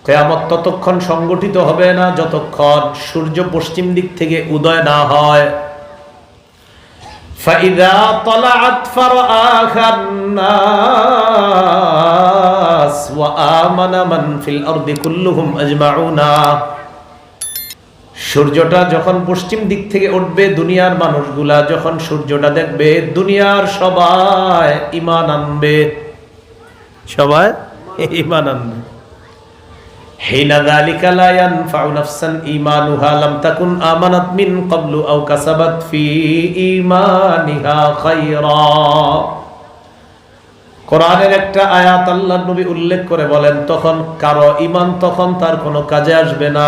কিয়ামত ততক্ষণ সংগঠিত হবে না যতক্ষণ সূর্য পশ্চিম দিক থেকে উদয় না হয়। فإذا طلعت فرآها الناس وآمن من في الأرض كلهم أجمعون। সূর্যটা যখন পশ্চিম দিক থেকে উঠবে, দুনিয়ার মানুষগুলা যখন সূর্যটা দেখবে, দুনিয়ার সবাই ঈমান আনবে, সবাই ঈমান আনবে। হিনা যালিকা লা ইয়ানফাউ নাফসান ঈমানুহা লাম তাকুন আমানাত মিন ক্বাবলু আও কাসাবাত ফি ঈমানিহা খায়রা। কোরআনের একটা আয়াত আল্লাহর নবী উল্লেখ করে বলেন, তখন কারো ঈমান তখন তার কোনো কাজে আসবে না।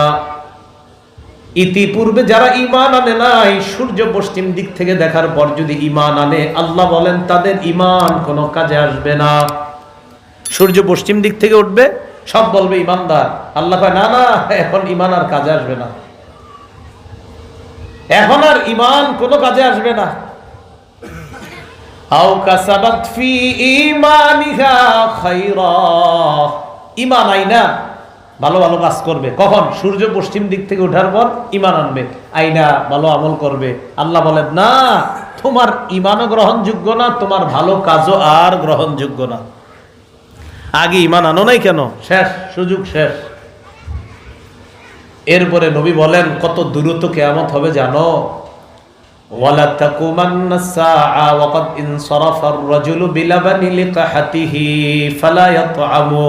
ইতিপূর্বে যারা ঈমান আনে নাই, সূর্য পশ্চিম দিক থেকে দেখার পর যদি ঈমান আনে, আল্লাহ বলেন তাদের ঈমান কোনো কাজে আসবে না। সূর্য পশ্চিম দিক থেকে উঠবে, সব বলবে ঈমানদার। আল্লাহ কয় না না, এখন ঈমান আর কাজে আসবে না, এখন আর ঈমান কোনো কাজে আসবে না। আও কাসাবাত ফি ঈমানিহা খায়রা, ঈমান আইনা ভালো ভালো কাজ করবে। কখন? সূর্য পশ্চিম দিক থেকে ওঠার পর ঈমান আনবে, আইনা ভালো আমল করবে। আল্লাহ বলেন না, তোমার ঈমানও গ্রহণযোগ্য না, তোমার ভালো কাজও আর গ্রহণযোগ্য না। আগে ঈমান আনো নাই কেন? শেষ, সুযোগ শেষ। এরপরে নবী বলেন কত দ্রুত কিয়ামত হবে জানো? ওয়ালা তাকুমান্নাস সাআ ওয়া ক্বাদ ইনসারাফার রাজুলু বিলাবানি লিকাহাতিহি ফালা ইয়াতআমু।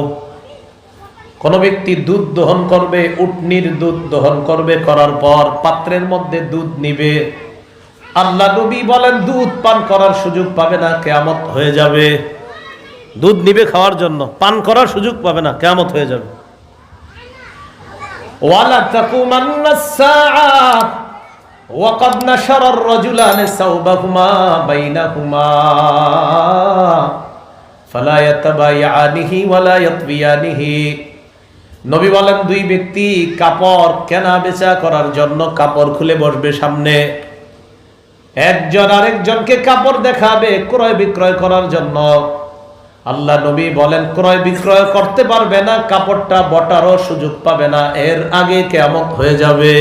কোন ব্যক্তি দুধ দহন করবে, উটনির দুধ দহন করবে, করার পর পাত্রের মধ্যে দুধ নিবে, আল্লাহ নবী বলেন দুধ পান করার সুযোগ পাবে না, কিয়ামত হয়ে যাবে। দুধ নিবে খাওয়ার জন্য, পান করার সুযোগ পাবে না, কিয়ামত হয়ে যাবে। ওয়ালা তাকুমান্নাস সাআ ওয়া ক্বাদ নাশারার রাজুলানি সাওবাহুমা বাইনাহুমা ফালা ইয়াতাবায়ানিহি ওয়ালা ইয়াতবিয়ানিহি। নবী বলেন দুই ব্যক্তি কাপড় কেনা বেচা করার জন্য কাপড় খুলে বসবে সামনে, একজন আরেকজনকে কাপড় দেখাবে ক্রয় বিক্রয় করার জন্য। আল্লাহ নবী বলেন ক্রয় বিক্রয় করতে পারবে না, কাপড়টা বটারও সুযোগ পাবে না, এর আগে কিয়ামত হয়ে যাবে।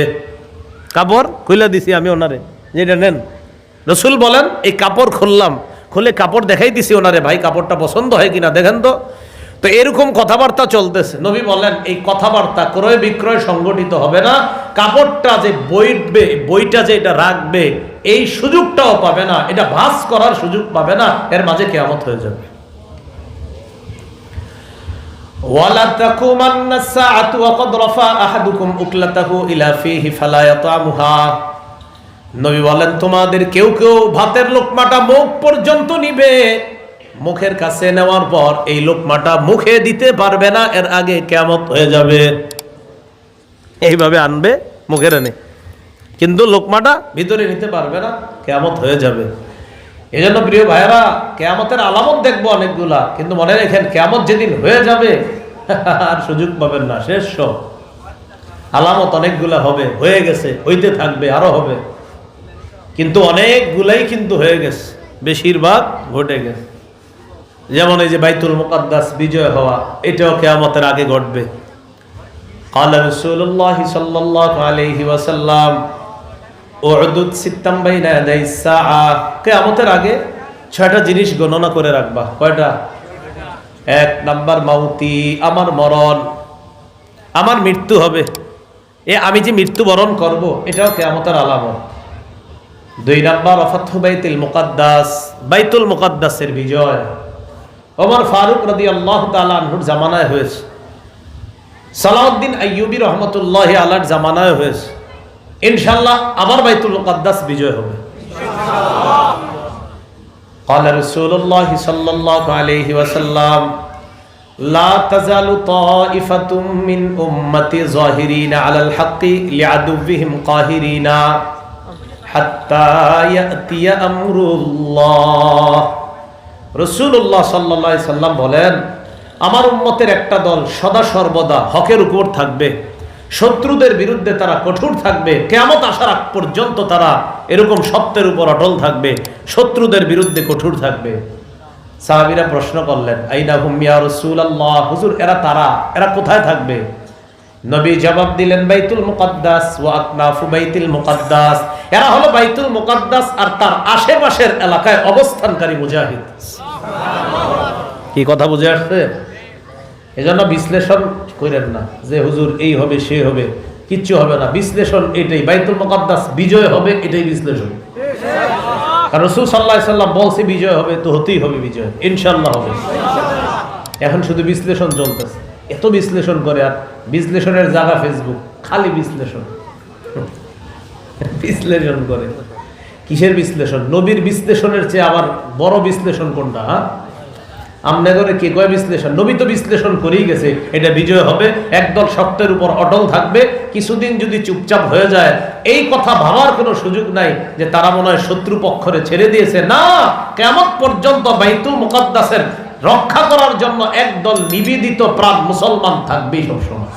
কাপড় খুলে দিছি আমি ওনারে, যেটা নেন। রাসূল বলেন এই কাপড় খুললাম, খুলে কাপড় দেখাই দিছি ওনারে, ভাই কাপড়টা পছন্দ হয় কিনা দেখেন তো। তো এরকম কথাবার্তা চলতেছে। নবী বলেন এই কথাবার্তা ক্রয় বিক্রয় সংগঠিত হবে না, কাপড়টা যে বইবে, বইটা যে এটা রাখবে এই সুযোগটাও পাবে না, এটা ভাঁজ করার সুযোগ পাবে না, এর মাঝে কিয়ামত হয়ে যাবে। ওয়ালা তাকুমান্নাস সাআতু ওয়া ক্বাদ রাফা আহাদুকুম উকলাতাহু ইলা ফিহি ফালা ইয়াতামুহা। নবী বলেন তোমাদের কেউ কেউ ভাতের লোকমাটা মুখ পর্যন্ত নিবে, মুখের কাছে নেওয়ার পর এই লোকমাটা মুখে দিতে পারবে না, এর আগে কিয়ামত হয়ে যাবে। এইভাবে আনবে মুখের এনে, কিন্তু লোকমাটা ভিতরে নিতে পারবে না, কিয়ামত হয়ে যাবে। এই জন্য প্রিয় ভাইয়েরা, কিয়ামতের আলামত দেখবো অনেকগুলা, কিন্তু মনে রাখেন কিয়ামত যেদিন হয়ে যাবে আর সুযোগ পাবেন না, শেষ সব। আলামত অনেকগুলা হবে, হয়ে গেছে, হইতে থাকবে, আরো হবে, কিন্তু অনেকগুলাই কিন্তু হয়ে গেছে, বেশিরভাগ ঘটে গেছে। যেমন এই যে বাইতুল মুকাদ্দাস বিজয় হওয়া, এটাও কিয়ামতের আগে ঘটবে। قال رسول الله صلى الله عليه وسلم উদুদ সিত্তাম বাইনা ইয়াদাই সাআ। কিয়ামতের আগে 6টা জিনিস গণনা করে রাখবা। কয়টা? 1 নাম্বার মাউতি, আমার মরণ, আমার মৃত্যু হবে, আমি যে মৃত্যুবরণ করব এটাও কিয়ামতের আলামত। 2 নাম্বার ফাতহু বাইতুল মুকাদ্দাস, বাইতুল মুকাদ্দাসের বিজয়। ওমর ফারুক রাদিয়াল্লাহু তাআলা আনহুর জামানায় হয়েছে, সালাউদ্দিন আইয়ুবী রহমতুল্লাহি আলাইহির জামানায় হয়েছে। ইনশাআল্লাহ আবার বাইতুল মুকাদ্দাস বিজয় হবে ইনশাআল্লাহ। قال رسول الله صلى الله عليه وسلم لا تزال طائفة من أمتي ظاهرين على الحق لعدوهم قاهرين حتى يأتي أمر الله। রাসূলুল্লাহ সাল্লাল্লাহু আলাইহি সাল্লাম বলেন আমার উম্মতের একটা দল সদা সর্বদা হকের উপর থাকবে, শত্রুদের বিরুদ্ধে তারা কঠোর থাকবে, কিয়ামত আসার আগ পর্যন্ত তারা এরকম সত্যের উপর অটল থাকবে, শত্রুদের বিরুদ্ধে কঠোর থাকবে। সাহাবীরা প্রশ্ন করলেন আইনা হুম ইয়া রাসূলুল্লাহ, হুজুর এরা তারা, এরা কোথায় থাকবে? নবী জবাব দিলেন বাইতুল মুকাদ্দাস ওয়া আকনাফু বাইতুল মুকাদ্দাস, এরা হলো বাইতুল মুকাদ্দাস আর তার আশেপাশের এলাকায় অবস্থানকারী মুজাহিদ। কি কথা বুঝে আসছে? এজন্য বিশ্লেষণ করেন না যে হুজুর এই হবে সে হবে, কিচ্ছু হবে না। বিশ্লেষণ এটাই, বাইতুল মুকাদ্দাস বিজয় হবে, এটাই বিশ্লেষণ। কারণ রাসূল সাল্লাল্লাহু আলাইহি সাল্লাম বলছে বিজয় হবে, তো হতেই হবে বিজয়, ইনশাআল্লাহ হবে। এখন শুধু বিশ্লেষণ চলতেছে, এত বিশ্লেষণ করে, আর বিশ্লেষণের জায়গা ফেসবুক, খালি বিশ্লেষণ বিশ্লেষণ করে। কিসের বিশ্লেষণ? নবীর বিশ্লেষণের চেয়ে আবার বড় বিশ্লেষণ কোনটা? আমনে করে কে কয় বিশ্লেষণ? নবী তো বিশ্লেষণ করেই গেছে, এটা বিজয় হবে, একদল সত্যের উপর অটল থাকবে। কিছুদিন যদি চুপচাপ হয়ে যায়, এই কথা ভাবার কোনো সুযোগ নাই যে তারা মনে হয় শত্রু পক্ষরে ছেড়ে দিয়েছে। না, কিয়ামত পর্যন্ত বাইতুল মুকাদ্দাসের রক্ষা করার জন্য একদল নিবেদিত প্রাণ মুসলমান থাকবেই সবসময়।